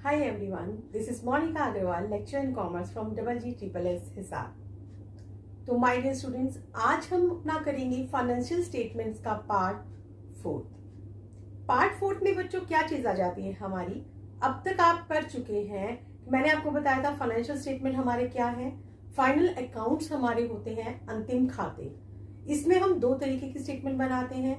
Hi everyone, this is Monica Agarwal, lecturer in commerce from GGSSS Hisar. तो my dear students, आज हम अपना करेंगे फाइनेंशियल स्टेटमेंट्स का पार्ट फोर्थ में बच्चों क्या चीज आ जाती है हमारी। अब तक आप कर चुके हैं, मैंने आपको बताया था फाइनेंशियल स्टेटमेंट हमारे क्या है। फाइनल अकाउंट्स हमारे होते हैं अंतिम खाते। इसमें हम दो तरीके की स्टेटमेंट बनाते हैं।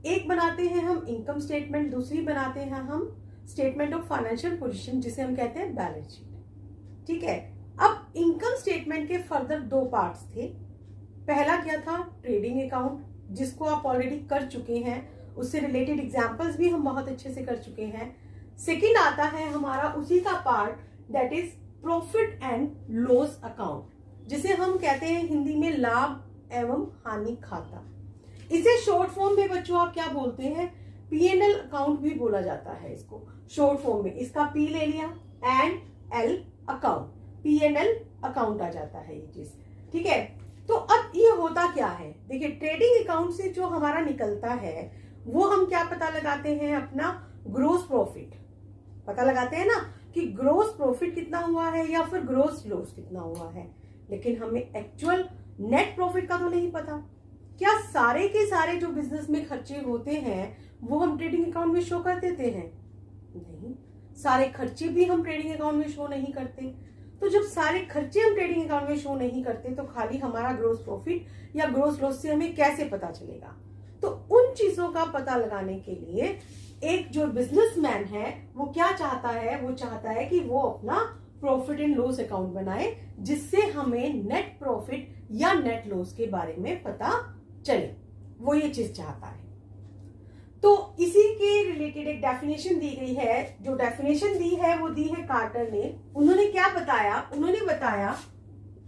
एक बनाते हैं हम इनकम स्टेटमेंट, दूसरी बनाते हैं हम स्टेटमेंट ऑफ फाइनेंशियल पोजीशन, जिसे हम कहते हैं बैलेंस शीट। ठीक है, अब इनकम स्टेटमेंट के फर्दर दो पार्ट्स थे। पहला क्या था, ट्रेडिंग अकाउंट, जिसको आप ऑलरेडी कर चुके हैं, उससे रिलेटेड एग्जांपल्स भी हम बहुत अच्छे से कर चुके हैं। सेकंड आता है हमारा उसी का part, that is profit and loss account, जिसे हम कहते हैं हिंदी में लाभ एवं हानि खाता। इसे शॉर्ट फॉर्म में बच्चों आप क्या बोलते हैं, P&L अकाउंट भी बोला जाता है इसको शॉर्ट फॉर्म में। इसका P ले लिया and L account, P&L account आ जाता है ये चीज। ठीक है, तो अब ये होता क्या है, देखिए ट्रेडिंग अकाउंट से जो हमारा निकलता है वो हम क्या पता लगाते हैं, अपना ग्रोस प्रॉफिट पता लगाते हैं ना, कि ग्रोस प्रॉफिट कितना हुआ है या फिर ग्रोस लॉस कितना हुआ है। लेकिन हमें एक्चुअल नेट प्रॉफिट का तो नहीं पता। क्या सारे के सारे जो बिजनेस में खर्चे होते हैं वो हम ट्रेडिंग अकाउंट में शो कर देते हैं? नहीं, सारे खर्चे भी हम ट्रेडिंग अकाउंट में शो नहीं करते। तो जब सारे खर्चे हम ट्रेडिंग अकाउंट में शो नहीं करते तो खाली हमारा ग्रोस प्रॉफिट या ग्रोस लॉस से हमें कैसे पता चलेगा? तो उन चीजों का पता लगाने के लिए एक जो बिजनेसमैन है वो क्या चाहता है, वो चाहता है कि वो अपना प्रॉफिट एंड लॉस अकाउंट बनाए, जिससे हमें नेट प्रॉफिट या नेट लॉस के बारे में पता चले। वो ये चीज चाहता है। तो इसी के रिलेटेड एक डेफिनेशन दी गई है। जो डेफिनेशन दी है वो दी है कार्टर ने। उन्होंने क्या बताया, उन्होंने बताया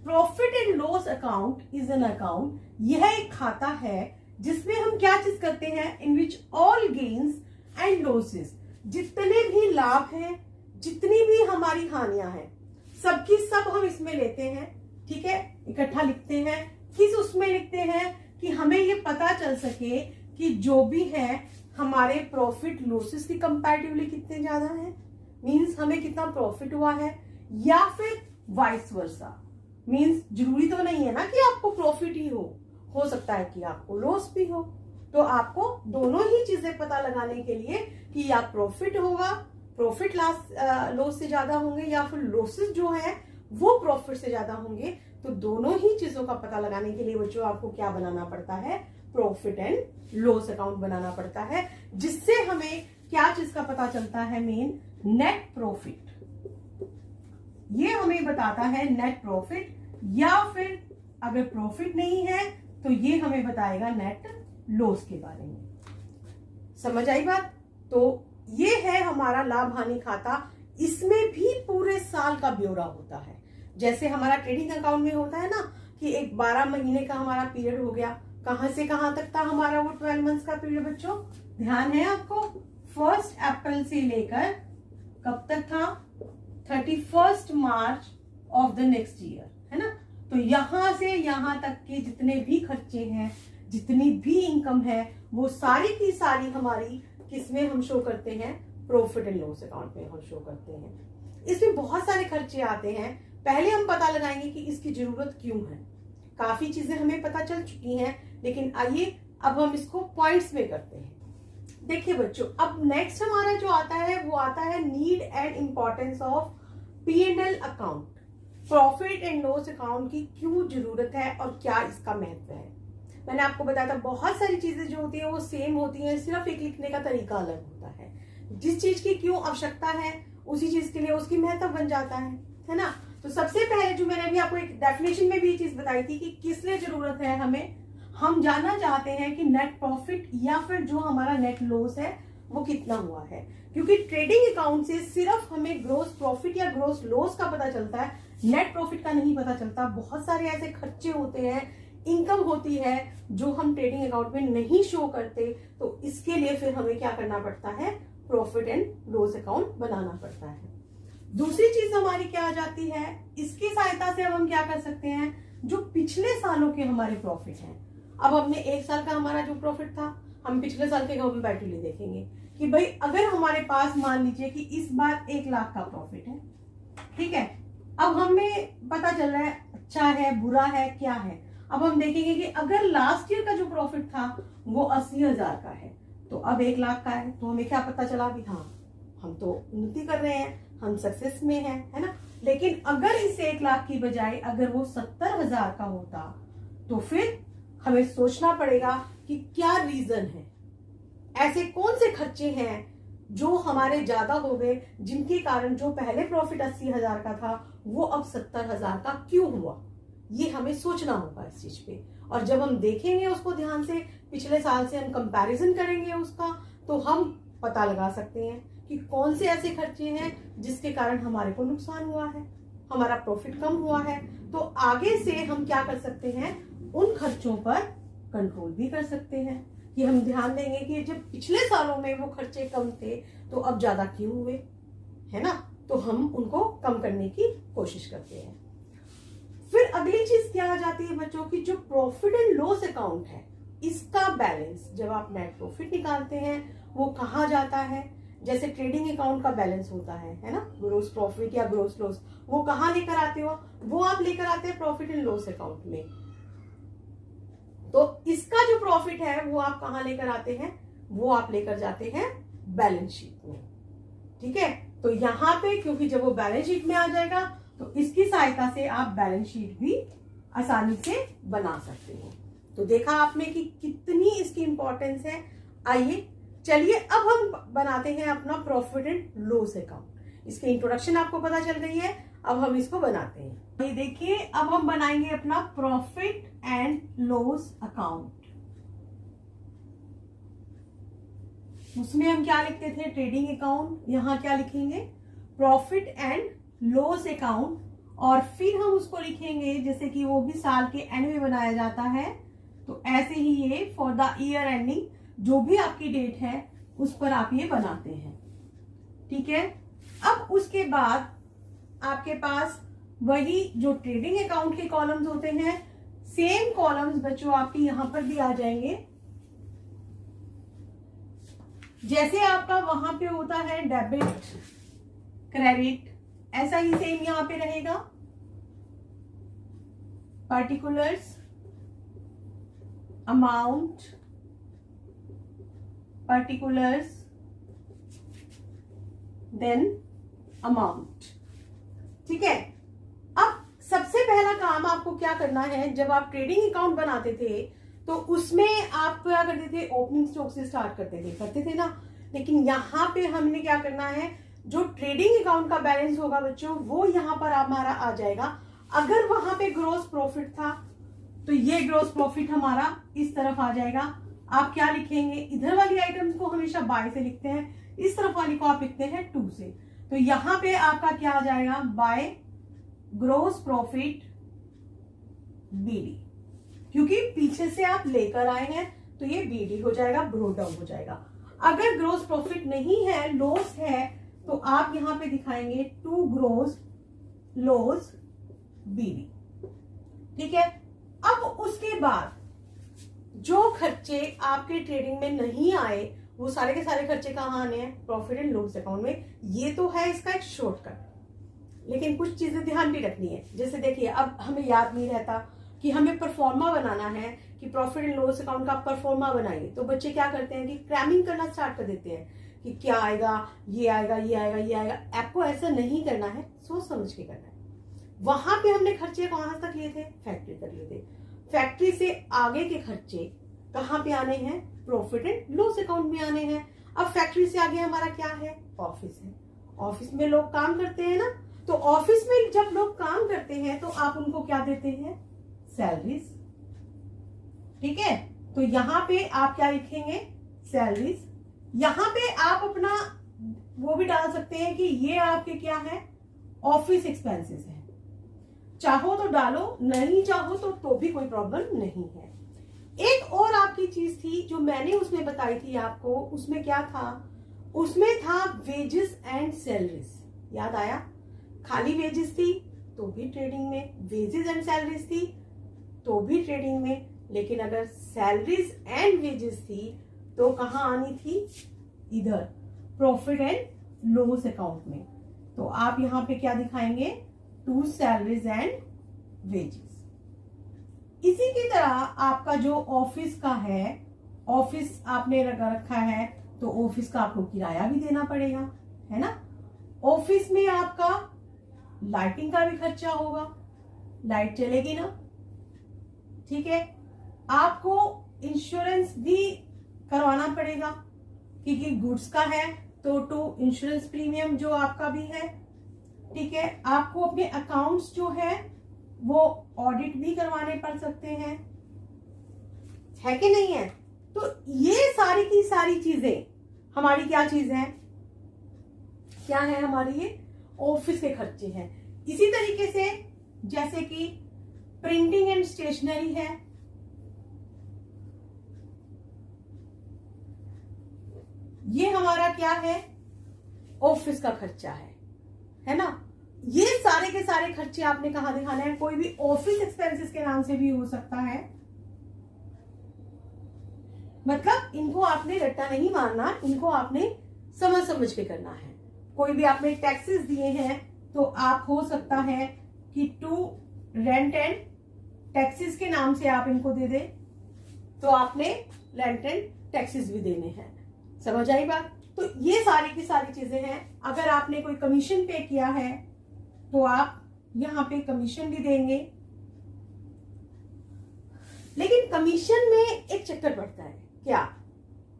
profit and loss account is an account, यह एक खाता है जिसमें हम क्या चीज करते हैं, in which all gains and losses, जितने भी लाभ हैं, जितनी भी हमारी हानियां हैं, सबकी सब हम इसमें लेते हैं। ठीक है, इकट्ठा लिखते हैं। किस उसमें लिखते हैं कि हमें ये पता चल सके कि जो भी है हमारे प्रॉफिट लॉसेस की कंपैरेटिवली कितने ज्यादा है, मींस हमें कितना प्रॉफिट हुआ है, या फिर वाइस वर्सा, मींस जरूरी तो नहीं है ना कि आपको प्रॉफिट ही हो सकता है कि आपको लॉस भी हो। तो आपको दोनों ही चीजें पता लगाने के लिए कि या प्रॉफिट होगा, प्रॉफिट लॉस से ज्यादा होंगे, या फिर लॉसेस जो है वो प्रॉफिट से ज्यादा होंगे, तो दोनों ही चीजों का पता लगाने के लिए बच्चों आपको क्या बनाना पड़ता है, प्रॉफिट एंड लॉस अकाउंट बनाना पड़ता है, जिससे हमें क्या चीज का पता चलता है, मेन नेट प्रॉफिट। ये हमें बताता है नेट प्रॉफिट, या फिर अगर प्रॉफिट नहीं है तो ये हमें बताएगा नेट लॉस के बारे में। समझ आई बात? तो ये है हमारा लाभ हानि खाता। इसमें भी पूरे साल का ब्यौरा होता है। जैसे हमारा ट्रेडिंग अकाउंट में होता है ना कि एक 12 महीने का हमारा पीरियड हो गया, कहां से कहां तक था हमारा वो 12 मंथ्स का पीरियड बच्चों, ध्यान है आपको, 1 अप्रैल से लेकर कब तक था, 31 मार्च ऑफ द नेक्स्ट ईयर, है ना। तो यहां से यहां तक के जितने भी खर्चे हैं, जितनी भी इनकम है, वो सारी की सारी हमारी किसमें हम शो करते हैं, प्रॉफिट एंड लॉस अकाउंट में हम शो करते हैं। इसमें बहुत सारे खर्चे आते हैं। पहले हम पता लगाएंगे कि इसकी जरूरत क्यों है। काफी चीजें हमें पता चल चुकी हैं, लेकिन आइए अब हम इसको पॉइंट्स में करते हैं। देखिए बच्चों, अब नेक्स्ट हमारा जो आता है वो आता है need and importance of P&L account. Profit and loss account की क्यों जरूरत है और क्या इसका महत्व है। मैंने आपको बताया था बहुत सारी चीजें जो होती है वो सेम होती है, सिर्फ एक लिखने का तरीका अलग होता है। जिस चीज की क्यों आवश्यकता है उसी चीज के लिए उसकी महत्व बन जाता है ना। तो सबसे पहले जो मैंने अभी आपको एक डेफिनेशन में भी ये चीज बताई थी कि किस लिए जरूरत है हमें, हम जानना चाहते हैं कि नेट प्रॉफिट या फिर जो हमारा नेट लॉस है वो कितना हुआ है। क्योंकि ट्रेडिंग अकाउंट से सिर्फ हमें ग्रोस प्रॉफिट या ग्रोस लॉस का पता चलता है, नेट प्रॉफिट का नहीं पता चलता। बहुत सारे ऐसे खर्चे होते हैं, इनकम होती है जो हम ट्रेडिंग अकाउंट में नहीं शो करते। तो इसके लिए फिर हमें क्या करना पड़ता है, प्रॉफिट एंड लॉस अकाउंट बनाना पड़ता है। दूसरी चीज हमारी क्या आ जाती है, इसकी सहायता से अब हम क्या कर सकते हैं, जो पिछले सालों के हमारे प्रॉफिट हैं। अब हमने एक साल का हमारा जो प्रॉफिट था, हम पिछले साल के कंपैरेटिवली देखेंगे कि भाई अगर हमारे पास मान लीजिए कि इस बार 1 लाख का प्रॉफिट है, ठीक है, अब हमें पता चल रहा है अच्छा है बुरा है क्या है। अब हम देखेंगे कि अगर लास्ट ईयर का जो प्रॉफिट था वो 80,000 का है, तो अब 1 लाख का है, तो हमें क्या पता चला कि हाँ हम तो उन्नति कर रहे हैं, हम सक्सेस में हैं, है ना। लेकिन अगर इस 1 लाख की बजाय अगर वो 70,000 का होता तो फिर हमें सोचना पड़ेगा कि क्या रीजन है, ऐसे कौन से खर्चे हैं जो हमारे ज्यादा हो गए, जिनके कारण जो पहले प्रॉफिट 80,000 का था वो अब 70,000 का क्यों हुआ। ये हमें सोचना होगा इस चीज पे। और जब हम देखेंगे उसको ध्यान से, पिछले साल से हम कंपैरिजन करेंगे उसका, तो हम पता लगा सकते हैं कि कौन से ऐसे खर्चे हैं जिसके कारण हमारे को नुकसान हुआ है, हमारा प्रॉफिट कम हुआ है। तो आगे से हम क्या कर सकते हैं, उन खर्चों पर कंट्रोल भी कर सकते हैं कि हम ध्यान देंगे कि जब पिछले सालों में वो खर्चे कम थे तो अब ज्यादा क्यों हुए, है ना। तो हम उनको कम करने की कोशिश करते हैं। फिर अगली चीज क्या आ जाती है बच्चों की, जो प्रॉफिट एंड लॉस अकाउंट है, इसका बैलेंस जब आप नेट प्रॉफिट निकालते हैं वो कहाँ जाता है। जैसे ट्रेडिंग अकाउंट का बैलेंस होता है ना, ग्रोस प्रॉफिट या ग्रोस लॉस, वो कहाँ लेकर आते हो, वो आप लेकर आते हैं प्रॉफिट एंड लॉस अकाउंट में। तो इसका जो प्रॉफिट है वो आप कहाँ लेकर आते हैं, वो आप लेकर जाते हैं बैलेंस शीट में, ठीक है। तो यहाँ पे क्योंकि जब वो बैलेंस शीट में आ जाएगा तो इसकी सहायता से आप बैलेंस शीट भी आसानी से बना सकते हो। तो देखा आपने कि कितनी इसकी इंपॉर्टेंस है। आइए चलिए अब हम बनाते हैं अपना प्रॉफिट एंड लॉस अकाउंट। इसकी इंट्रोडक्शन आपको पता चल गई है, अब हम इसको बनाते हैं। ये देखिए अब हम बनाएंगे अपना प्रॉफिट एंड लॉस अकाउंट। उसमें हम क्या लिखते थे, ट्रेडिंग अकाउंट, यहाँ क्या लिखेंगे, प्रॉफिट एंड लॉस अकाउंट। और फिर हम उसको लिखेंगे जैसे कि वो भी साल के एंड में बनाया जाता है, तो ऐसे ही ये फॉर द ईयर एंडिंग, जो भी आपकी डेट है उस पर आप ये बनाते हैं, ठीक है। अब उसके बाद आपके पास वही जो ट्रेडिंग अकाउंट के कॉलम्स होते हैं, सेम कॉलम्स बच्चों आपके यहां पर भी आ जाएंगे। जैसे आपका वहां पे होता है डेबिट क्रेडिट, ऐसा ही सेम यहां पे रहेगा। Particulars, amount, particulars, then amount, ठीक है। अब सबसे पहला काम आपको क्या करना है, जब आप ट्रेडिंग अकाउंट बनाते थे तो उसमें आप क्या करते थे, ओपनिंग स्टॉक से स्टार्ट करते थे ना। लेकिन यहाँ पे हमने क्या करना है, जो ट्रेडिंग अकाउंट का बैलेंस होगा बच्चों वो यहाँ पर हमारा आ जाएगा। अगर वहां पे ग्रॉस प्रॉफिट था तो ये ग्रॉस प्रॉफिट हमारा इस तरफ आ जाएगा। आप क्या लिखेंगे, इधर वाली आइटम्स को हमेशा बाय से लिखते हैं, इस तरफ वाली को आप लिखते हैं टू से। तो यहाँ पे आपका क्या आ जाएगा, बाय ग्रॉस प्रॉफिट बीडी, क्योंकि पीछे से आप लेकर आए हैं तो ये बीडी हो जाएगा, ब्रोट डाउन हो जाएगा। अगर ग्रॉस प्रॉफिट नहीं है, लॉस है, तो आप यहां पे दिखाएंगे टू ग्रॉस लॉस बीडी, ठीक है। अब उसके बाद जो खर्चे आपके ट्रेडिंग में नहीं आए वो सारे के सारे खर्चे कहाँ आने हैं, प्रॉफिट एंड लॉस अकाउंट में। ये तो है इसका एक शॉर्टकट, लेकिन कुछ चीजें ध्यान भी रखनी है। जैसे देखिए अब हमें याद नहीं रहता कि हमें परफॉर्मा बनाना है, कि प्रॉफिट एंड लॉस अकाउंट का परफॉर्मा बनाइए, तो बच्चे क्या करते हैं कि क्रैमिंग करना स्टार्ट कर देते हैं कि क्या आएगा, ये आएगा, ये आएगा, ये आएगा। आपको ऐसा नहीं करना है, सोच समझ के करना है। वहां पे हमने खर्चे कहां तक लिए थे, फैक्ट्री तक लिए थे। फैक्ट्री से आगे के खर्चे कहाँ पे आने हैं, प्रॉफिट एंड लॉस अकाउंट में आने हैं। अब फैक्ट्री से आगे हमारा क्या है, ऑफिस है। ऑफिस में लोग काम करते हैं ना, तो ऑफिस में जब लोग काम करते हैं तो आप उनको क्या देते हैं, सैलरीज, ठीक है। तो यहाँ पे आप क्या लिखेंगे, सैलरीज। यहाँ पे आप अपना वो भी डाल सकते हैं कि ये आपके क्या है, ऑफिस एक्सपेंसेस है। चाहो तो डालो, नहीं चाहो तो भी कोई प्रॉब्लम नहीं है। एक और आपकी चीज थी जो मैंने उसमें बताई थी आपको, उसमें क्या था, उसमें था वेजेस एंड सैलरीज। याद आया, खाली वेजेस थी तो भी ट्रेडिंग में, वेजेस एंड सैलरीज थी तो भी ट्रेडिंग में। लेकिन अगर सैलरीज एंड वेजेस थी तो कहाँ आनी थी, इधर प्रॉफिट एंड लॉस अकाउंट में। तो आप यहाँ पे क्या दिखाएंगे, टू सैलरीज एंड वेजेस। इसी की तरह आपका जो ऑफिस का है, ऑफिस आपने रखा है तो ऑफिस का आपको किराया भी देना पड़ेगा, है ना। ऑफिस में आपका लाइटिंग का भी खर्चा होगा, लाइट चलेगी ना, ठीक है। आपको इंश्योरेंस भी करवाना पड़ेगा क्योंकि गुड्स का है तो टू इंश्योरेंस प्रीमियम जो आपका भी है, ठीक है। आपको अपने अकाउंट्स जो है वो ऑडिट भी करवाने पड़ सकते हैं, है कि नहीं है। तो ये सारी की सारी चीजें हमारी क्या चीज है, क्या है हमारी, ये ऑफिस के खर्चे हैं। इसी तरीके से जैसे कि प्रिंटिंग एंड स्टेशनरी है, ये हमारा क्या है, ऑफिस का खर्चा है ना। ये सारे के सारे खर्चे आपने कहा दिखाने हैं, कोई भी ऑफिस एक्सपेंसेस के नाम से भी हो सकता है, मतलब इनको आपने रट्टा नहीं मारना, इनको आपने समझ समझ के करना है। कोई भी आपने टैक्सेस दिए हैं तो आप हो सकता है कि टू रेंट एंड टैक्सेस के नाम से आप इनको दे दें, तो आपने रेंट एंड टैक्सेस भी देने हैं, समझ आई बात। तो ये सारी की सारी चीजें हैं। अगर आपने कोई कमीशन पे किया है तो आप यहाँ पे कमीशन भी देंगे। लेकिन कमीशन में एक चक्कर पड़ता है, क्या,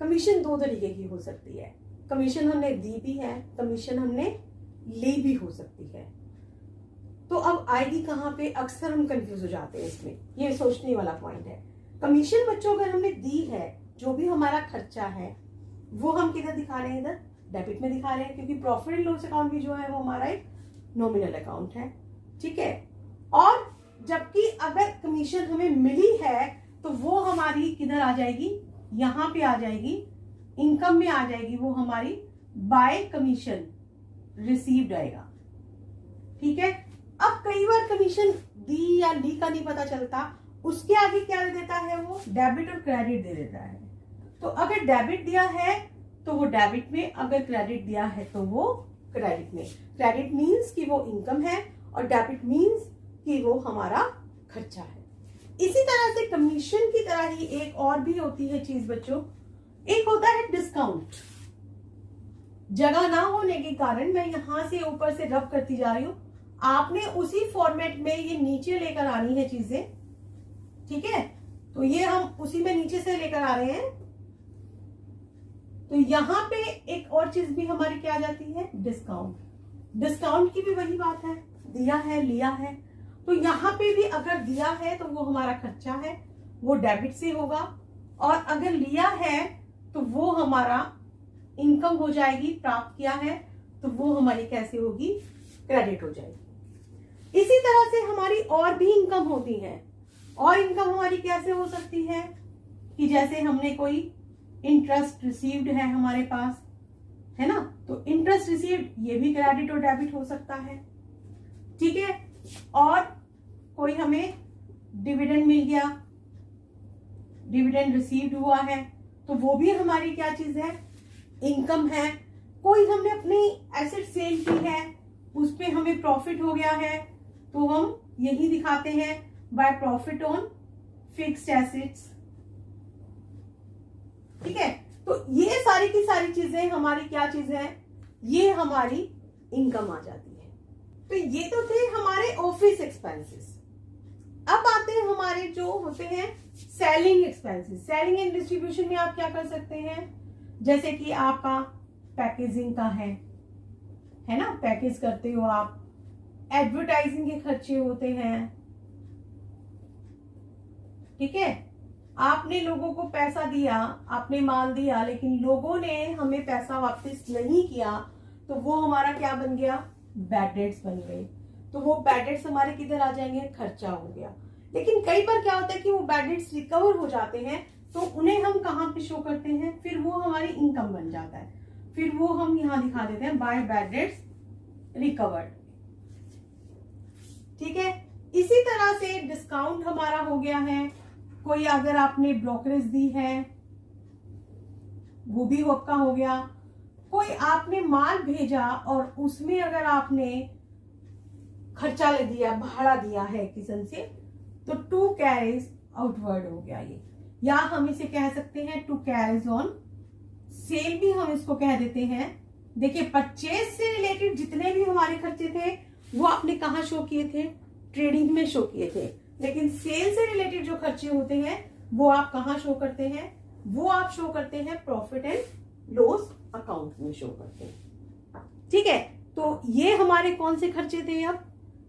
कमीशन दो तरीके की हो सकती है, कमीशन हमने दी भी है, कमीशन हमने ली भी हो सकती है। तो अब आएगी कहाँ पे, अक्सर हम कंफ्यूज हो जाते हैं इसमें, ये सोचने वाला पॉइंट है। कमीशन बच्चों अगर हमने दी है, जो भी हमारा खर्चा है वो हम किधर दिखा रहे हैं, इधर डेबिट में दिखा रहे हैं, क्योंकि प्रॉफिट एंड लॉस अकाउंट भी जो है वो हमारा एक नॉमिनल अकाउंट है, ठीक है। और जबकि अगर कमीशन हमें मिली है तो वो हमारी किधर आ जाएगी, यहां पे आ जाएगी, इनकम में आ जाएगी, वो हमारी बाय कमीशन रिसीव्ड आएगा, ठीक है। अब कई बार कमीशन दी या ली का नहीं पता चलता, उसके आगे क्या दे देता है, वो डेबिट और क्रेडिट दे देता है। तो अगर डेबिट दिया है तो वो डेबिट में, अगर क्रेडिट दिया है तो वो क्रेडिट में। क्रेडिट मीन्स कि वो इनकम है और डेबिट मीन्स कि वो हमारा खर्चा है। इसी तरह से कमीशन की तरह ही एक और भी होती है चीज बच्चों, एक होता है डिस्काउंट। जगह ना होने के कारण मैं यहां से ऊपर से रब करती जा रही हूं, आपने उसी फॉर्मेट में ये नीचे लेकर आनी है चीजें, ठीक है। तो ये हम उसी में नीचे से लेकर आ रहे हैं। तो यहां पे एक और चीज भी हमारी क्या आ जाती है, डिस्काउंट। डिस्काउंट की भी वही बात है, दिया है लिया है, तो यहां पे भी अगर दिया है तो वो हमारा खर्चा है, वो डेबिट से होगा, और अगर लिया है तो वो हमारा इनकम हो जाएगी, प्राप्त किया है तो वो हमारी कैसे होगी, क्रेडिट हो जाएगी। इसी तरह से हमारी और भी इनकम होती है, और इनकम हमारी कैसे हो सकती है कि जैसे हमने कोई इंटरेस्ट रिसीव्ड है हमारे पास, है ना, तो इंटरेस्ट रिसीव्ड ये भी क्रेडिट और डेबिट हो सकता है, ठीक है। और कोई हमें डिविडेंड मिल गया, डिविडेंड रिसीव्ड हुआ है, तो वो भी हमारी क्या चीज है, इनकम है। कोई हमने अपनी एसेट सेल की है, उस पे हमें प्रॉफिट हो गया है, तो हम यही दिखाते हैं by profit on fixed assets, ठीक है। तो ये सारी की सारी चीजें हमारी क्या चीज है, ये हमारी इनकम आ जाती है। तो ये तो थे हमारे ऑफिस एक्सपेंसेस। अब आते हैं हमारे जो होते हैं selling expenses. Selling and distribution में आप क्या कर सकते हैं, जैसे कि आपका पैकेजिंग का है ना, पैकेज करते हो आप, एडवर्टाइजिंग के खर्चे होते हैं, ठीक है। आपने लोगों को पैसा दिया, आपने माल दिया, लेकिन लोगों ने हमें पैसा वापस नहीं किया, तो वो हमारा क्या बन गया, बैड डेट्स बन गए। तो वो बैड डेट्स हमारे किधर आ जाएंगे, खर्चा हो गया। लेकिन कई बार क्या होता है कि वो बैड डेट्स रिकवर हो जाते हैं, तो उन्हें हम कहाँ पे शो करते हैं, फिर वो हमारी इनकम बन जाता है, फिर वो हम यहाँ दिखा देते हैं बाय बैड डेट्स रिकवर्ड, ठीक है। इसी तरह से डिस्काउंट हमारा हो गया है, कोई अगर आपने ब्रोकरेज दी है वो भी आपका हो गया, कोई आपने माल भेजा और उसमें अगर आपने खर्चा ले दिया, भाड़ा दिया है किसी से, तो टू कैरीज आउटवर्ड हो गया ये, या हम इसे कह सकते हैं टू कैरीज ऑन सेल भी हम इसको कह देते हैं। देखिए परचेज से रिलेटेड जितने भी हमारे खर्चे थे वो आपने कहाँ शो किए थे, ट्रेडिंग में शो किए थे, लेकिन सेल से रिलेटेड जो खर्चे होते हैं वो आप कहाँ शो करते हैं, वो आप शो करते हैं प्रॉफिट एंड लॉस अकाउंट में शो करते हैं। ठीक है, तो ये हमारे कौन से खर्चे थे, अब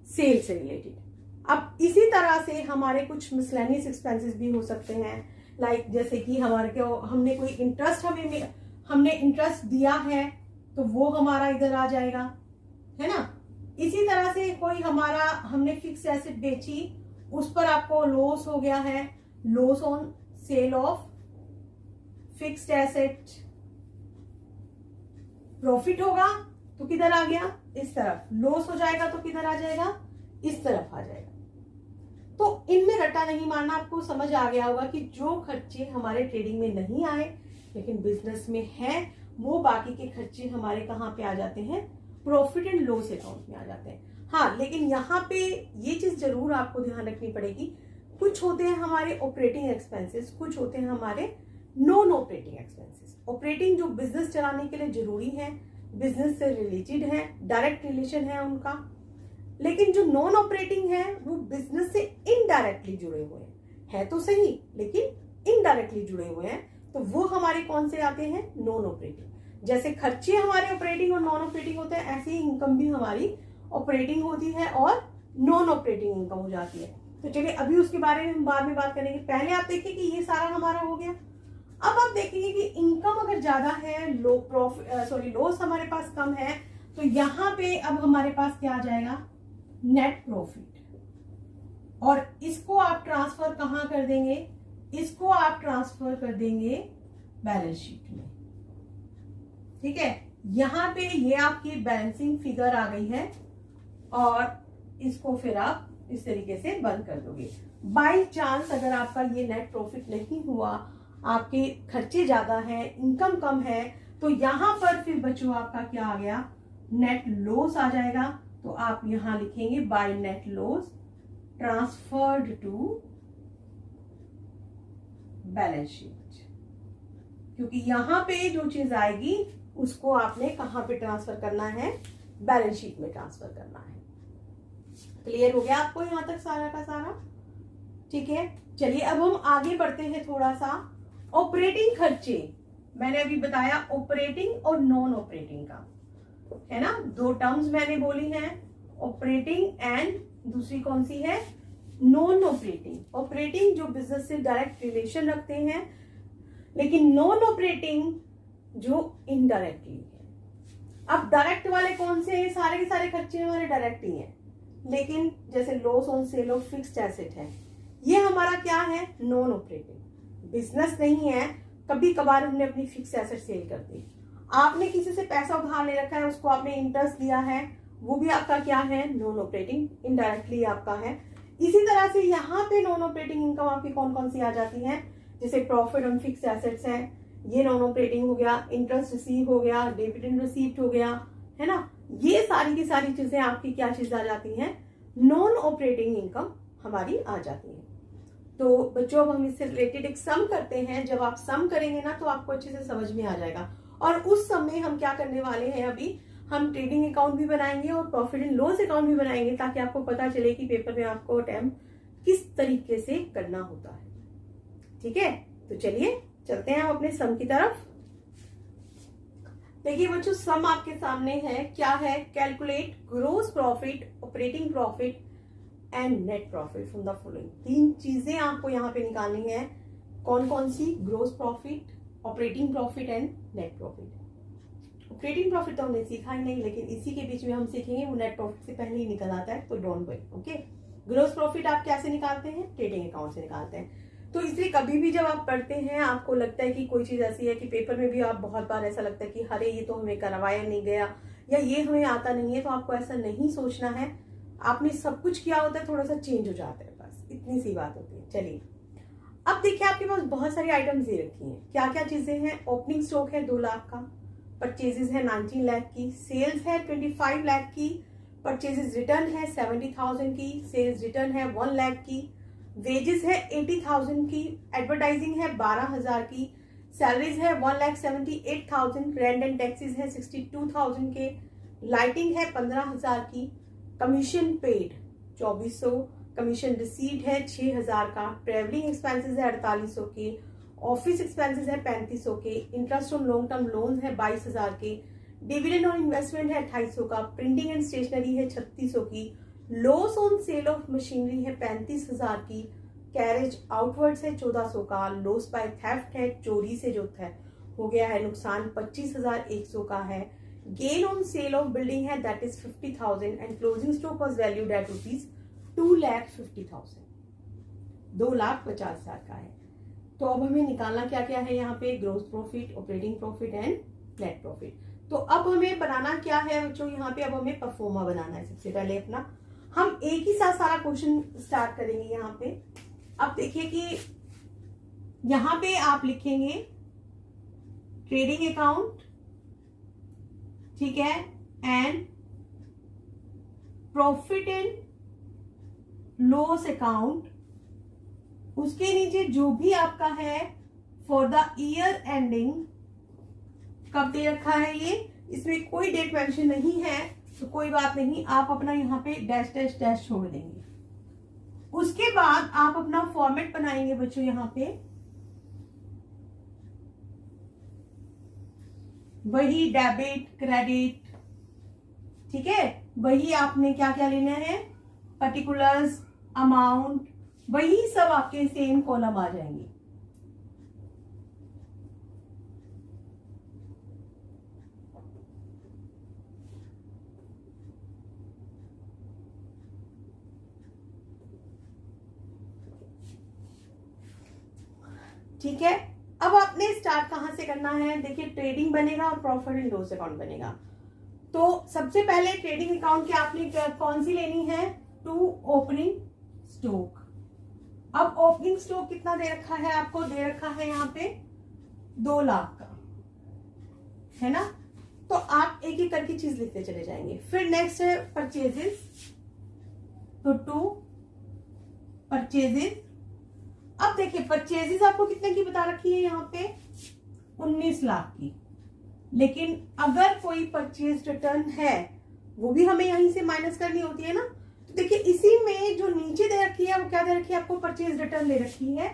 सेल से रिलेटेड। अब इसी तरह से हमारे कुछ मिसलेनियस एक्सपेंसेस भी हो सकते हैं, लाइक जैसे कि हमारे को हमने कोई इंटरेस्ट हमने इंटरेस्ट दिया है तो वो हमारा इधर आ जाएगा, है ना। इसी तरह से कोई हमारा हमने फिक्स एसेट बेची, उस पर आपको लॉस हो गया है, loss on sale of fixed asset. Profit होगा तो किधर आ गया, इस तरफ। लॉस हो जाएगा तो किधर आ जाएगा, इस तरफ आ जाएगा। तो इनमें रट्टा नहीं मारना, आपको समझ आ गया होगा कि जो खर्चे हमारे ट्रेडिंग में नहीं आए लेकिन बिजनेस में है, वो बाकी के खर्चे हमारे कहाँ पे आ जाते हैं, प्रॉफिट एंड लॉस अकाउंट में आ जाते हैं। हाँ, लेकिन यहाँ पे ये चीज जरूर आपको ध्यान रखनी पड़ेगी, कुछ होते हैं हमारे ऑपरेटिंग एक्सपेंसेस, कुछ होते हैं हमारे नॉन ऑपरेटिंग एक्सपेंसेस। ऑपरेटिंग जो बिजनेस चलाने के लिए जरूरी है, बिजनेस से रिलेटेड है, डायरेक्ट रिलेशन है उनका, लेकिन जो नॉन ऑपरेटिंग है वो बिजनेस से इनडायरेक्टली जुड़े हुए हैं, तो सही लेकिन इनडायरेक्टली जुड़े हुए हैं, तो वो हमारे कौन से आते हैं, नॉन ऑपरेटिंग। जैसे खर्चे हमारे ऑपरेटिंग और नॉन ऑपरेटिंग होते हैं, ऐसे ही इनकम भी हमारी ऑपरेटिंग होती है और नॉन ऑपरेटिंग इनकम हो जाती है। तो चलिए अभी उसके बारे में हम बाद में बात करेंगे। पहले आप देखिए कि ये सारा हमारा हो गया। अब आप देखेंगे कि इनकम अगर ज्यादा है, लॉस हमारे पास कम है, तो यहाँ पे अब हमारे पास क्या आ जाएगा, नेट प्रॉफिट। और इसको आप ट्रांसफर कहां कर देंगे, इसको आप ट्रांसफर कर देंगे बैलेंस शीट में। ठीक है, यहां पे ये आपकी बैलेंसिंग फिगर आ गई है और इसको फिर आप इस तरीके से बंद कर दोगे। बाई चांस अगर आपका ये नेट प्रॉफिट नहीं हुआ, आपके खर्चे ज्यादा है, इनकम कम है, तो यहां पर फिर बच्चों आपका क्या आ गया, नेट लॉस आ जाएगा। तो आप यहां लिखेंगे by net loss transferred to balance sheet, क्योंकि यहां पे जो चीज आएगी उसको आपने कहां पे ट्रांसफर करना है, बैलेंस शीट में ट्रांसफर करना है। क्लियर हो गया आपको यहां तक सारा का सारा? ठीक है, चलिए अब हम आगे बढ़ते हैं थोड़ा सा। ऑपरेटिंग खर्चे मैंने अभी बताया, ऑपरेटिंग और नॉन ऑपरेटिंग का, है ना। दो टर्म्स मैंने बोली हैं, ऑपरेटिंग एंड दूसरी कौन सी है, नॉन ऑपरेटिंग। ऑपरेटिंग जो बिजनेस से डायरेक्ट रिलेशन रखते हैं, लेकिन नॉन ऑपरेटिंग जो इनडायरेक्टली है। अब डायरेक्ट वाले कौन से हैं, सारे के सारे खर्चे हमारे डायरेक्ट ही हैं, लेकिन जैसे loss on sale of fixed asset है, ये हमारा क्या है, नॉन ऑपरेटिंग। बिजनेस नहीं है, कभी कभार हमने अपनी फिक्स्ड एसेट सेल कर दी, आपने किसी से पैसा उधार ले रखा है, उसको आपने इंटरेस्ट दिया है, वो भी आपका क्या है, नॉन ऑपरेटिंग, इनडायरेक्टली आपका है। इसी तरह से यहाँ पे नॉन ऑपरेटिंग इनकम आपकी कौन कौन सी आ जाती है, जैसे प्रॉफिट ऑन फिक्स्ड एसेट्स है, ये नॉन ऑपरेटिंग हो गया, इंटरेस्ट रिसीव हो गया, डिविडेंड रिसीव्ड हो गया, है ना। ये सारी की सारी चीजें आपकी क्या चीज आ जाती हैं, नॉन ऑपरेटिंग इनकम हमारी आ जाती है। तो बच्चों अब हम इससे रिलेटेड एक सम करते हैं। जब आप सम करेंगे ना तो आपको अच्छे से समझ में आ जाएगा। और उस सम में हम क्या करने वाले हैं, अभी हम ट्रेडिंग अकाउंट भी बनाएंगे और प्रॉफिट एंड लॉस अकाउंट भी बनाएंगे, ताकि आपको पता चले कि पेपर में आपको अटेम्प्ट किस तरीके से करना होता है। ठीक है, तो चलिए चलते हैं हम अपने सम की तरफ। देखिए बच्चों, सम आपके सामने है, क्या है, calculate gross profit, operating profit and net profit from the following. तीन चीजें आपको यहाँ पे निकालनी है। कौन कौन सी, gross profit, operating profit and net profit. Operating profit तो हमने सीखा ही नहीं, लेकिन इसी के बीच में हम सीखेंगे, वो नेट प्रॉफिट से पहले ही निकल आता है, तो don't worry. Okay, gross profit आप कैसे निकालते हैं, ट्रेडिंग अकाउंट से निकालते हैं। तो इसलिए कभी भी जब आप पढ़ते हैं, आपको लगता है कि कोई चीज ऐसी है कि पेपर में भी आप बहुत बार ऐसा लगता है कि अरे ये तो हमें करवाया नहीं गया, या ये हमें आता नहीं है, तो आपको ऐसा नहीं सोचना है। आपने सब कुछ किया होता है, थोड़ा सा चेंज हो जाता है, बस इतनी सी बात होती है। चलिए अब देखिए, आपके पास बहुत सारी आइटम्स दे रखी हैं। क्या क्या चीजें हैं, ओपनिंग स्टॉक है 2 लाख का, परचेजेस है 19 लाख की, सेल्स है 25 लाख की, परचेजेस रिटर्न है 70,000 की, सेल्स रिटर्न है 1 लाख की, वेजेस है 80,000 की, एडवर्टाइजिंग है 12,000 की, सैलरीज है 1,78,000, रेंट एंड टैक्सेस है 62,000 के, लाइटिंग है 15,000 की, कमीशन पेड 2400, कमीशन रिसीव्ड है 6,000 का, ट्रेवलिंग एक्सपेंसेस है 4800 के, ऑफिस एक्सपेंसेस है 3500 के, interest on long term loan है 22,000 के, डिविडेंड ऑन इन्वेस्टमेंट है 250 का, प्रिंटिंग एंड स्टेशनरी है 3600 की, loss on sale of machinery है 35,000 की, कैरेज आउटवर्ड्स है 1400 का, लॉस बाय थेफ्ट है, चोरी से जो था हो गया है नुकसान 25,100 का है, gain on sale of building है that is 50,000 and closing stock was valued at rupees 2,50,000, 2,50,000 का है। तो अब हमें निकालना क्या क्या है यहाँ पे, gross profit, operating profit and net profit. तो अब हमें बनाना क्या है बच्चों, यहाँ पे अब हमें परफॉर्मा बनाना है। सबसे पहले अपना हम एक ही साथ सारा क्वेश्चन स्टार्ट करेंगे यहाँ पे। अब देखिए कि यहाँ पे आप लिखेंगे ट्रेडिंग अकाउंट, ठीक है, and profit and loss account, उसके नीचे जो भी आपका है फॉर द ईयर एंडिंग, कब दे रखा है ये, इसमें कोई डेट मेंशन नहीं है तो कोई बात नहीं, आप अपना यहाँ पे डैश डैश डैश छोड़ देंगे। उसके बाद आप अपना फॉर्मेट बनाएंगे बच्चों, यहाँ पे वही डेबिट क्रेडिट, ठीक है, वही आपने क्या क्या लेना है, पर्टिकुलर्स, अमाउंट, वही सब आपके सेम कॉलम आ जाएंगे। ठीक है, अब आपने स्टार्ट कहां से करना है, देखिए ट्रेडिंग बनेगा और प्रॉफिट एंड लॉस अकाउंट बनेगा। तो सबसे पहले ट्रेडिंग अकाउंट की आपने कौन सी लेनी है, टू ओपनिंग स्टॉक। अब ओपनिंग स्टॉक कितना दे रखा है आपको, दे रखा है यहाँ पे 2 लाख का, है ना। तो आप एक एक करके चीज लिखते चले जाएंगे। फिर नेक्स्ट है परचेजेस, तो टू परचेजेस। अब देखिए परचेजेस आपको कितने की बता रखी है यहाँ पे, 19 लाख की, लेकिन अगर कोई परचेज रिटर्न है वो भी हमें यहीं से माइनस करनी होती है ना। तो देखिए इसी में जो नीचे दे रखी है वो क्या दे रखी है आपको, परचेज रिटर्न दे रखी है।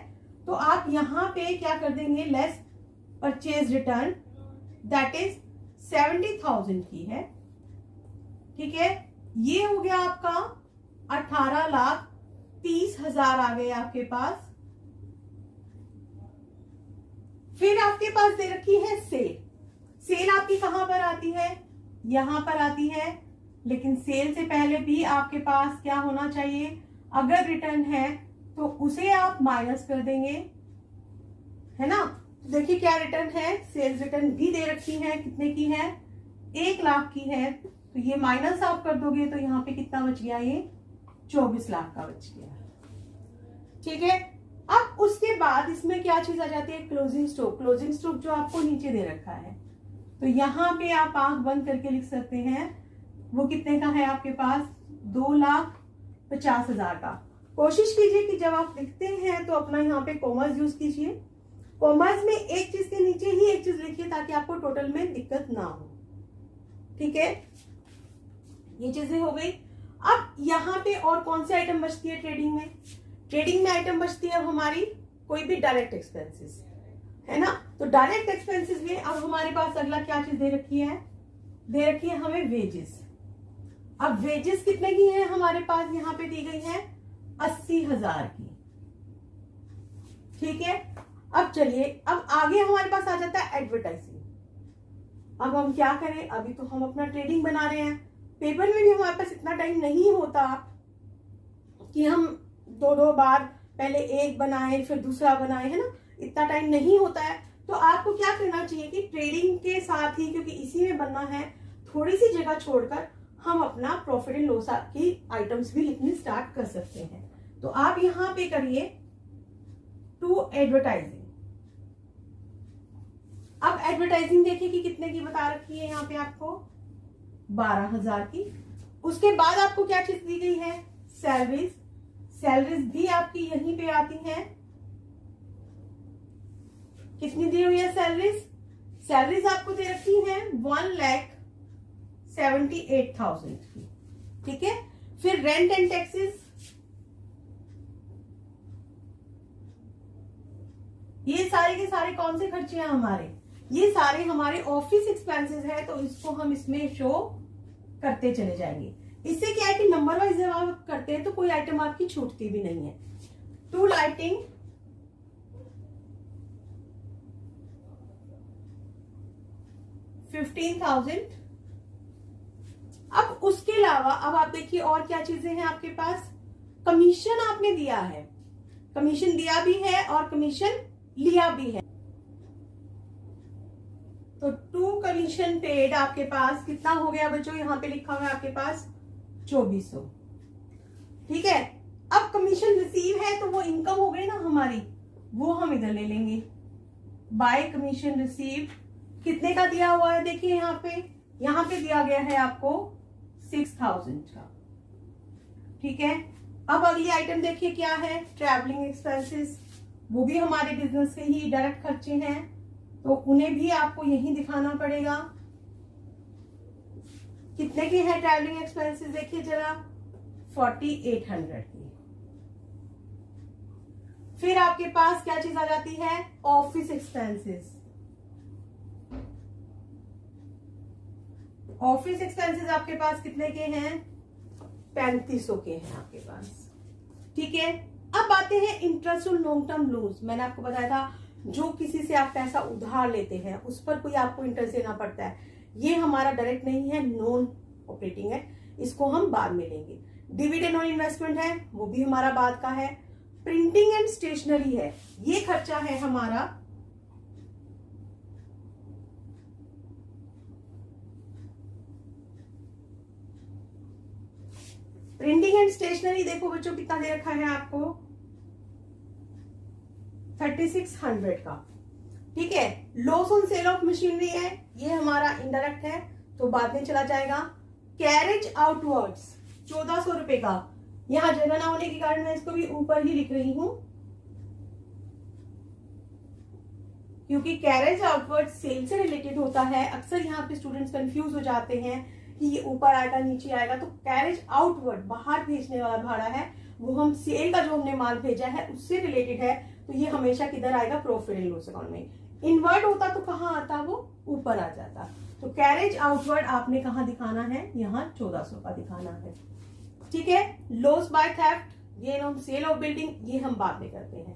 तो आप यहाँ पे क्या कर देंगे, less purchase return that is 70,000 की है, ठीक है। ये हो गया आपका 18,30,000 आ गए आपके पास। फिर आपके पास दे रखी है सेल। सेल आपकी कहां पर आती है, यहां पर आती है, लेकिन सेल से पहले भी आपके पास क्या होना चाहिए, अगर रिटर्न है तो उसे आप माइनस कर देंगे, है ना। तो देखिए क्या रिटर्न है, सेल्स रिटर्न भी दे रखी है, कितने की है, 1 लाख की है। तो ये माइनस आप कर दोगे तो यहाँ पे कितना बच गया, ये 24 लाख का बच गया, ठीक है। अब उसके बाद इसमें क्या चीज आ जाती है, क्लोजिंग स्टॉक। क्लोजिंग स्टॉक जो आपको नीचे दे रखा है, तो यहाँ पे आप आंख बंद करके लिख सकते हैं, वो कितने का है आपके पास, 2,50,000 का। कोशिश कीजिए कि जब आप लिखते हैं तो अपना यहाँ पे कॉमर्स यूज कीजिए। कॉमर्स में एक चीज के नीचे ही एक चीज लिखिए ताकि आपको टोटल में दिक्कत ना हो, ठीक है। ये चीजें हो गई। अब यहाँ पे और कौन सी आइटम बचती है ट्रेडिंग में, ट्रेडिंग में आइटम बचती है हमारी कोई भी डायरेक्ट एक्सपेंसेस, है ना। तो डायरेक्ट एक्सपेंसेस में अब हमारे पास अगला क्या चीज दे रखी है, दे रखी है हमें वेजेस। अब वेजेस कितने की है हमारे पास, यहाँ पे दी गई है 80,000 की, ठीक है। अब चलिए, अब आगे हमारे पास आ जाता है एडवर्टाइजिंग। अब हम क्या करें, अभी तो हम अपना ट्रेडिंग बना रहे हैं, पेपर में भी हमारे पास इतना टाइम नहीं होता कि हम 2-2 बार पहले एक बनाए फिर दूसरा बनाए, है ना, इतना टाइम नहीं होता है। तो आपको क्या करना चाहिए कि ट्रेडिंग के साथ ही, क्योंकि इसी में बनना है, थोड़ी सी जगह छोड़कर हम अपना प्रॉफिट एंड लॉस की आइटम्स भी लिखने स्टार्ट कर सकते हैं। तो आप यहाँ पे करिए टू एडवर्टाइजिंग, अब एडवर्टाइजिंग देखिए कि कितने की बता रखी है यहाँ पे आपको, 12,000 की। उसके बाद आपको क्या चीज दी गई है, सैलरीज। सैलरीज भी आपकी यहीं पे आती हैं। कितनी दी हुई है सैलरीज? सैलरीज आपको दे रखी है 1,78,000 की, ठीक है। फिर रेंट एंड टैक्सेस, ये सारे के सारे कौन से खर्चे हैं हमारे, ये सारे हमारे ऑफिस एक्सपेंसेस है, तो इसको हम इसमें शो करते चले जाएंगे। इससे क्या है कि नंबर वाइज जब आप करते हैं तो कोई आइटम आपकी छूटती भी नहीं है। Tool lighting 15,000। अब उसके अलावा अब आप देखिए और क्या चीजें हैं आपके पास। कमीशन आपने दिया है, कमीशन दिया भी है और कमीशन लिया भी है, तो टू कमीशन पेड आपके पास कितना हो गया बच्चों, यहां पे लिखा हुआ है आपके पास 2400, ठीक है। अब कमीशन रिसीव है तो वो इनकम हो गई ना हमारी, वो हम इधर ले लेंगे। बाय कमीशन रिसीव कितने का दिया हुआ है, देखिए यहाँ पे दिया गया है आपको 6,000 का, ठीक है। अब अगली आइटम देखिए क्या है, ट्रैवलिंग एक्सपेंसेस, वो भी हमारे बिजनेस के ही डायरेक्ट खर्चे हैं, तो उन्हें भी आपको यही दिखाना पड़ेगा। कितने के हैं ट्रैवलिंग एक्सपेंसेस, देखिए जरा 4,800 की। फिर आपके पास क्या चीज आ जाती है, ऑफिस एक्सपेंसेस। ऑफिस एक्सपेंसेस आपके पास कितने के हैं, 3,500 के हैं आपके पास, ठीक है। अब आते हैं इंटरेस्ट और लॉन्ग टर्म लोन्स। मैंने आपको बताया था जो किसी से आप पैसा उधार लेते हैं उस पर कोई आपको इंटरेस्ट देना पड़ता है, ये हमारा डायरेक्ट नहीं है, नॉन ऑपरेटिंग है, इसको हम बाद में लेंगे। डिविडेंड ऑन इन्वेस्टमेंट है, वो भी हमारा बाद का है। प्रिंटिंग एंड स्टेशनरी है, ये खर्चा है हमारा प्रिंटिंग एंड स्टेशनरी, देखो बच्चों कितना दे रखा है आपको, 3,600 का, ठीक है। Loss on sale of machinery है, ये हमारा इनडायरेक्ट है तो बाद में चला जाएगा। कैरेज आउटवर्ड्स 1,400 रुपए का, यहां जगह ना होने के कारण मैं इसको भी ऊपर ही लिख रही हूं, क्योंकि कैरेज आउटवर्ड सेल से रिलेटेड होता है। अक्सर यहाँ पे स्टूडेंट्स कंफ्यूज हो जाते हैं कि ये ऊपर आएगा नीचे आएगा, तो कैरेज आउटवर्ड बाहर भेजने वाला भाड़ा है, वो हम सेल का जो हमने माल भेजा है उससे रिलेटेड है, तो ये हमेशा किधर आएगा, प्रॉफिट एंड लॉस अकाउंट में। इनवर्ड होता तो कहाँ आता, वो ऊपर आ जाता। तो कैरेज आउटवर्ड आपने कहाँ दिखाना है, यहाँ 1,400 का दिखाना है, ठीक है। Loss by theft, gain on sale of building, ये हम बाद में करते हैं।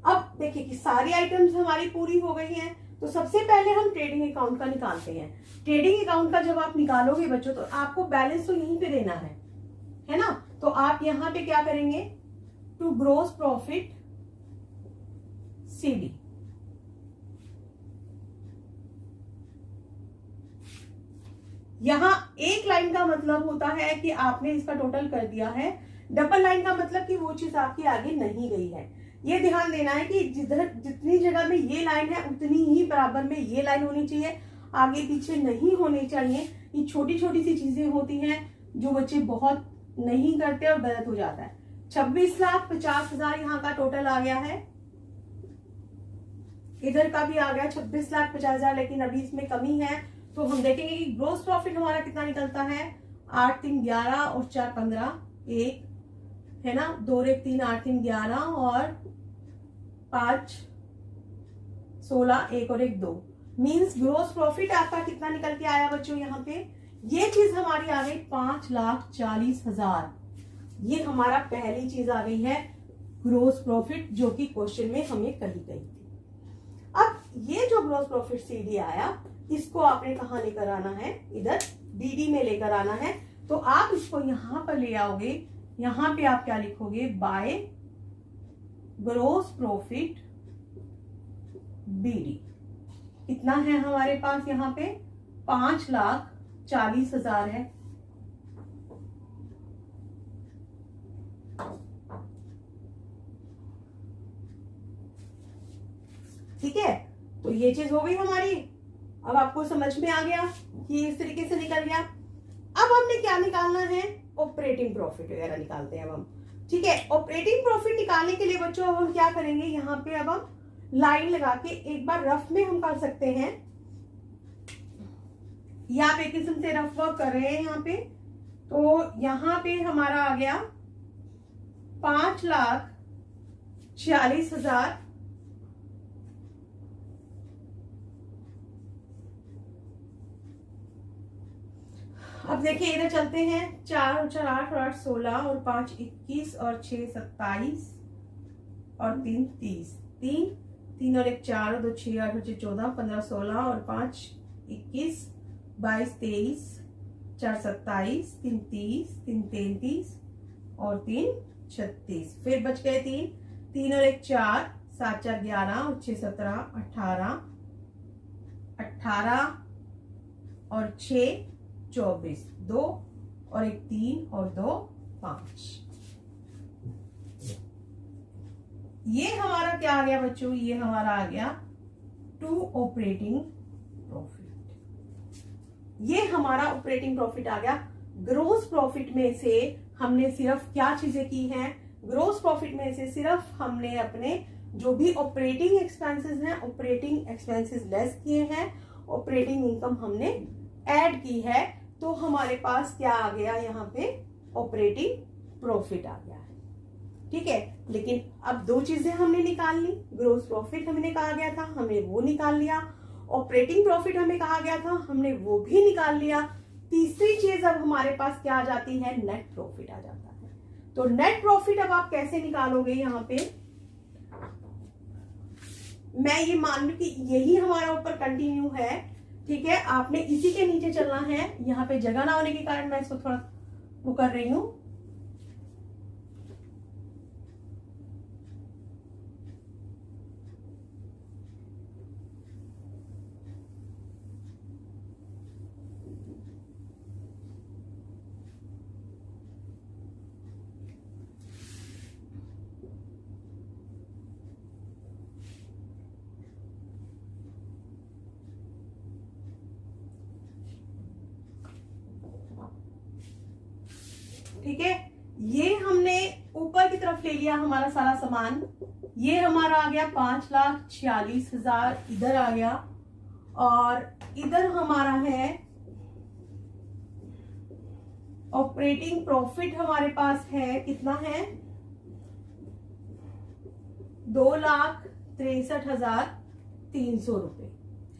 अब देखिए कि सारी आइटम्स हमारी पूरी हो गई हैं, तो सबसे पहले हम ट्रेडिंग अकाउंट का निकालते हैं। ट्रेडिंग अकाउंट का जब आप निकालोगे बच्चों तो आपको बैलेंस तो यहीं पे देना है ना, तो आप यहां पे क्या करेंगे, टू ग्रोस प्रॉफिट सीडी, यहां एक लाइन का मतलब होता है कि आपने इसका टोटल कर दिया है, डबल लाइन का मतलब कि वो चीज आपकी आगे नहीं गई है। ये ध्यान देना है कि जिधर जितनी जगह में ये लाइन है उतनी ही बराबर में ये लाइन होनी चाहिए, आगे पीछे नहीं होनी चाहिए। ये छोटी छोटी सी चीजें होती हैं जो बच्चे बहुत नहीं करते और गलत हो जाता है। 26,50,000 यहाँ का टोटल आ गया है, इधर का भी आ गया 26,50,000, लेकिन अभी इसमें कमी है, तो हम देखेंगे कि ग्रोस प्रॉफिट हमारा कितना निकलता है, 8 3 11 और 4 15 1 है ना, 2 1 3 8 3 11 और 5 16 1 और 1 2, मींस ग्रोस प्रॉफिट आपका कितना निकल के आया बच्चों, यहाँ पे ये चीज हमारी आ गई 5,40,000। ये हमारा पहली चीज आ गई है ग्रोस प्रॉफिट, जो कि क्वेश्चन में हमें कही गई थी। अब ये जो ग्रोस प्रॉफिट सीडी आया, इसको आपने कहाँ लेकर आना है, इधर डीडी में लेकर आना है, तो आप इसको यहां पर ले आओगे। यहां पे आप क्या लिखोगे, बाय ग्रोस प्रॉफिट बीडी, कितना है हमारे पास यहाँ पे 5,40,000 है, ठीक है। तो ये चीज हो गई हमारी। अब आपको समझ में आ गया कि इस तरीके से निकल गया। अब हमने क्या निकालना है, ऑपरेटिंग प्रॉफिट वगैरह निकालते हैं अब हम। ठीक है, ऑपरेटिंग प्रॉफिट निकालने के लिए बच्चों अब हम क्या करेंगे, यहाँ पे अब हम लाइन लगा के एक बार रफ में हम कर सकते हैं, या आप एक किस्म से रफ वर्क कर रहे हैं यहाँ पे। तो यहाँ पे हमारा आ गया 5,46,000। अब देखिए इधर चलते हैं, 4 और 4 8 और 8 16 और 5 21 और 6 27 और 3 30, 3 और 1 4 और 2 6 8 और 6 14 15 16 और 5 21 22 23 4 27 3 30 3 33 और 3 36। फिर बच गए 3 और 1 4 7 4 11 और 6 17 18 18 और 6 24, 2 और 1 3 और 2 5। ये हमारा क्या आ गया बच्चों, ये हमारा आ गया टू ऑपरेटिंग प्रॉफिट। ये हमारा ऑपरेटिंग प्रॉफिट आ गया। ग्रोस प्रॉफिट में से हमने सिर्फ क्या चीजें की हैं, ग्रोस प्रॉफिट में से सिर्फ हमने अपने जो भी ऑपरेटिंग एक्सपेंसेस हैं, ऑपरेटिंग एक्सपेंसेस लेस किए हैं, ऑपरेटिंग इनकम हमने ऐड की है। तो हमारे पास क्या आ गया, यहाँ पे ऑपरेटिंग प्रॉफिट आ गया है। ठीक है, लेकिन अब दो चीजें हमने निकाल ली, ग्रोस प्रॉफिट हमने कहा गया था, हमने वो निकाल लिया, ऑपरेटिंग प्रॉफिट हमें कहा गया था, हमने वो भी निकाल लिया। तीसरी चीज अब हमारे पास क्या आ जाती है, नेट प्रॉफिट आ जाता है। तो नेट प्रॉफिट अब आप कैसे निकालोगे, यहाँ पे मैं ये मान लू कि यही हमारा ऊपर कंटिन्यू है। ठीक है, आपने इसी के नीचे चलना है। यहाँ पे जगह ना होने के कारण मैं इसको थोड़ा वो कर रही हूं। ठीक है, ये हमने ऊपर की तरफ ले लिया हमारा सारा सामान। ये हमारा आ गया 5,46,000 इधर आ गया, और इधर हमारा है ऑपरेटिंग प्रॉफिट हमारे पास है, कितना है 2,63,300 रुपए,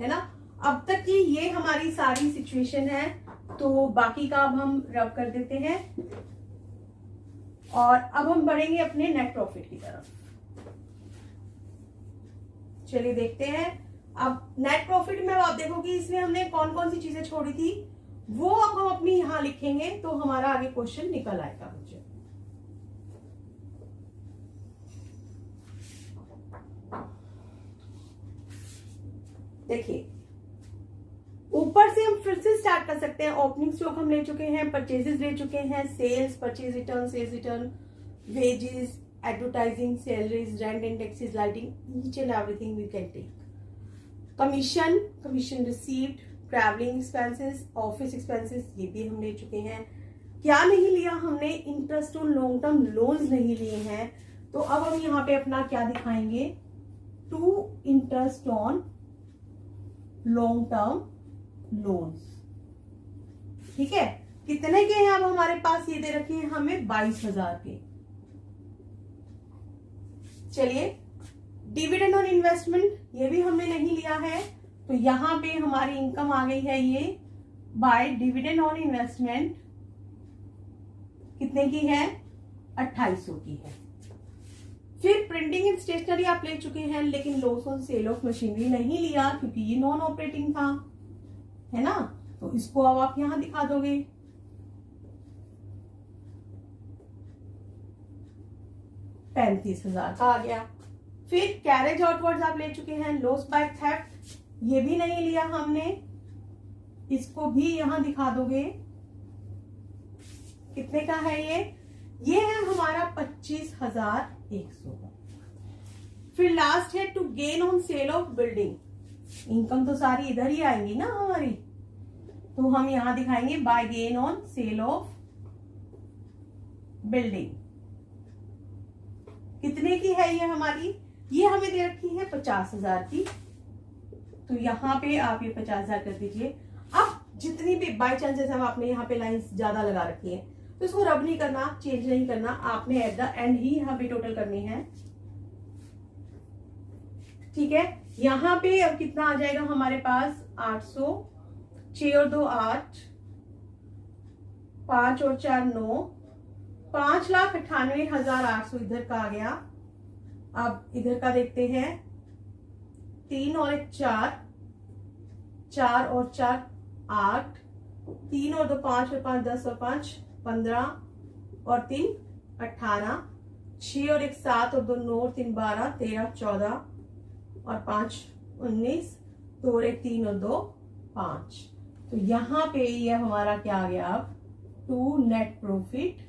है ना। अब तक की ये हमारी सारी सिचुएशन है। तो बाकी का अब हम रब कर देते हैं, और अब हम बढ़ेंगे अपने नेट प्रॉफिट की तरफ। चलिए देखते हैं। अब नेट प्रॉफिट में आप देखोगे इसमें हमने कौन कौन सी चीजें छोड़ी थी, वो अब हम अपनी यहां लिखेंगे, तो हमारा आगे क्वेश्चन निकल आएगा बच्चों। देखिए, ऊपर से हम फिर से स्टार्ट कर सकते हैं। ओपनिंग स्टॉक हम ले चुके हैं, परचेजेस ले चुके हैं, sales, purchase return, sales return, wages, advertising, salaries, rent and taxes, lighting, each and everything we can take. Commission, commission received, travelling expenses, office expenses, ये भी हम ले चुके हैं। क्या नहीं लिया हमने, interest on long term loans नहीं लिए हैं। तो अब हम यहाँ पे अपना क्या दिखाएंगे, to interest on long term loans. ठीक है, कितने के हैं अब हमारे पास, ये दे रखे हैं हमें 22,000 के। चलिए, डिविडेंड ऑन इन्वेस्टमेंट, ये भी हमने नहीं लिया है, तो यहां पे हमारी इनकम आ गई है ये बाय डिविडेंड ऑन इन्वेस्टमेंट, कितने की है, 2800 की है। फिर प्रिंटिंग एंड स्टेशनरी आप ले चुके हैं, लेकिन loss on sale of machinery नहीं लिया, क्योंकि ये नॉन ऑपरेटिंग था, है ना। तो इसको अब आप यहां दिखा दोगे। $35,000 का आ गया। फिर कैरेज आउटवर्ड्स आप ले चुके हैं, लॉस बाय थेफ्ट ये भी नहीं लिया हमने, इसको भी यहां दिखा दोगे। कितने का है ये है हमारा 25,100। फिर लास्ट है to gain on sale of building, income तो सारी इधर ही आएंगी ना हमारी, तो हम यहां दिखाएंगे by gain on sale of building. कितने की है ये हमारी, ये हमें दे रखी है 50,000 की, तो यहाँ पे आप ये 50,000 कर दीजिए। अब जितनी भी बाई चांसेस हम आपने यहाँ पे लाइंस ज्यादा लगा रखी है तो इसको रब नहीं करना, चेंज नहीं करना, आपने एट द एंड ही यहाँ पे टोटल करनी है। ठीक है, यहाँ पे अब कितना आ जाएगा हमारे पास 800, 6 और 2 8, 5 और 4 9, 5,98,800 इधर का आ गया। अब इधर का देखते हैं, 3 और 1 4, 4 और 4 8, 3 और 2 5 और 5 10 और 5 15 और 3 18, 6 और 1 7 और 2 9 और 3 12 13 14 और 5 19, 2 और 1 3 और 2 5। तो यहाँ पे ये हमारा क्या आ गया, अब to net profit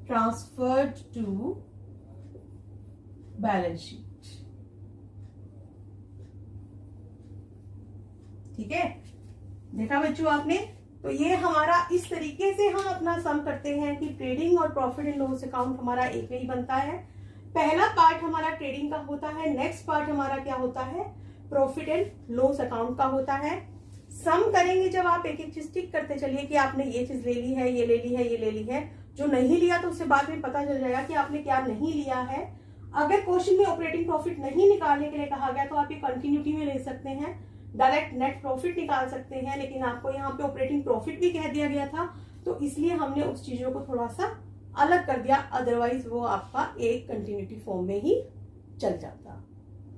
transferred to balance sheet. ठीक है, देखा बच्चों आपने। तो ये हमारा इस तरीके से हम अपना सम करते हैं कि ट्रेडिंग और प्रॉफिट एंड लॉस अकाउंट हमारा एक ही बनता है। पहला पार्ट हमारा ट्रेडिंग का होता है, नेक्स्ट पार्ट हमारा क्या होता है, प्रॉफिट एंड लॉस अकाउंट का होता है। सम करेंगे जब आप एक एक चीज टिक करते चलिए कि आपने ये चीज ले ली है, ये ले ली है, ये ले ली है। जो नहीं लिया तो उससे बाद में पता चल जाएगा कि आपने क्या नहीं लिया है। अगर क्वेश्चन में ऑपरेटिंग प्रॉफिट नहीं निकालने के लिए कहा गया तो आप ये कंटिन्यूटी में ले सकते हैं, डायरेक्ट नेट प्रॉफिट निकाल सकते हैं, लेकिन आपको यहाँ पे ऑपरेटिंग प्रॉफिट भी कह दिया गया था तो इसलिए हमने उस चीजों को थोड़ा सा अलग कर दिया, अदरवाइज वो आपका एक कंटिन्यूटी फॉर्म में ही चल जाता।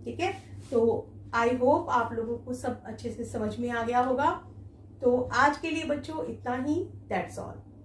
ठीक है, तो आई होप आप लोगों को सब अच्छे से समझ में आ गया होगा। तो आज के लिए बच्चों इतना ही, दैट्स ऑल।